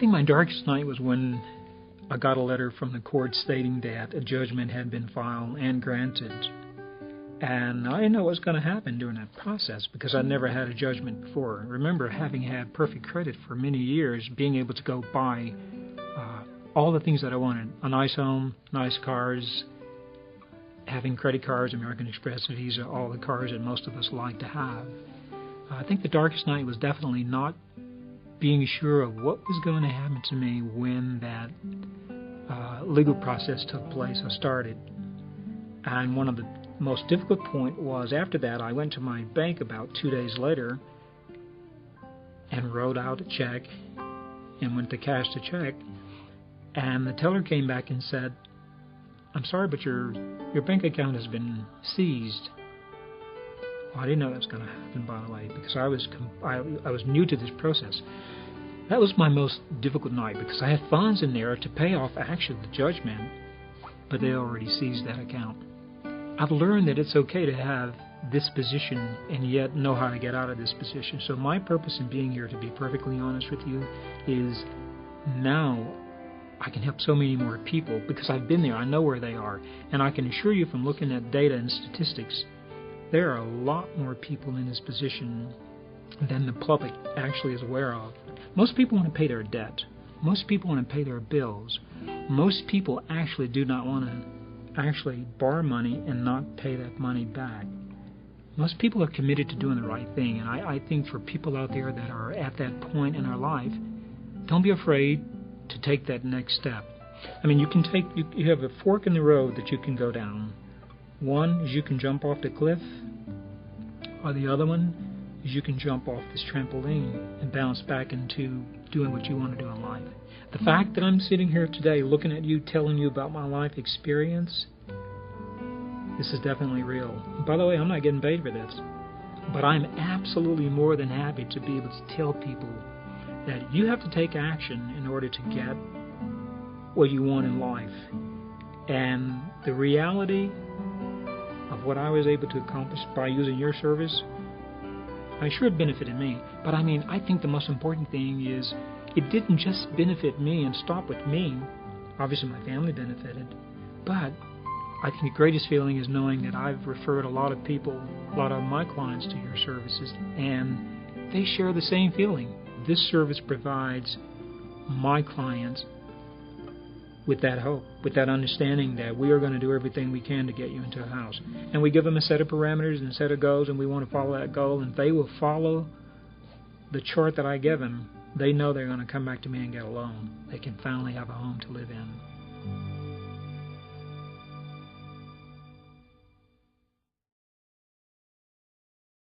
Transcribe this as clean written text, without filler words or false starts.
think my darkest night was when I got a letter from the court stating that a judgment had been filed and granted. And I didn't know what was going to happen during that process because I'd never had a judgment before. Remember, having had perfect credit for many years, being able to go buy all the things that I wanted, a nice home, nice cars, having credit cards, American Express, Visa, all the cars that most of us like to have. I think the darkest night was definitely not being sure of what was going to happen to me when that legal process took place or started. And one of the most difficult point was after that, I went to my bank about 2 days later and wrote out a check and went to cash the check. And the teller came back and said, "I'm sorry, but your bank account has been seized." Well, I didn't know that was going to happen, by the way, because I was new to this process. That was my most difficult night because I had funds in there to pay off actually the judgment, but they already seized that account. I've learned that it's okay to have this position and yet know how to get out of this position. So my purpose in being here, to be perfectly honest with you, is now I can help so many more people because I've been there. I know where they are. And I can assure you from looking at data and statistics, there are a lot more people in this position than the public actually is aware of. Most people want to pay their debt. Most people want to pay their bills. Most people actually do not want to actually borrow money and not pay that money back. Most people are committed to doing the right thing, and I think for people out there that are at that point in our life, don't be afraid to take that next step. I mean, you have a fork in the road that you can go down. One is you can jump off the cliff, or the other one is you can jump off this trampoline and bounce back into doing what you want to do in life. The fact that I'm sitting here today looking at you, telling you about my life experience, this is definitely real. By the way, I'm not getting paid for this, but I'm absolutely more than happy to be able to tell people that you have to take action in order to get what you want in life. And the reality of what I was able to accomplish by using your service, I sure it benefited me. But I mean, I think the most important thing is it didn't just benefit me and stop with me. Obviously, my family benefited. But I think the greatest feeling is knowing that I've referred a lot of people, a lot of my clients to your services, and they share the same feeling. This service provides my clients with that hope, with that understanding that we are going to do everything we can to get you into a house. And we give them a set of parameters and a set of goals, and we want to follow that goal, and they will follow the chart that I give them. They know they're going to come back to me and get a loan. They can finally have a home to live in.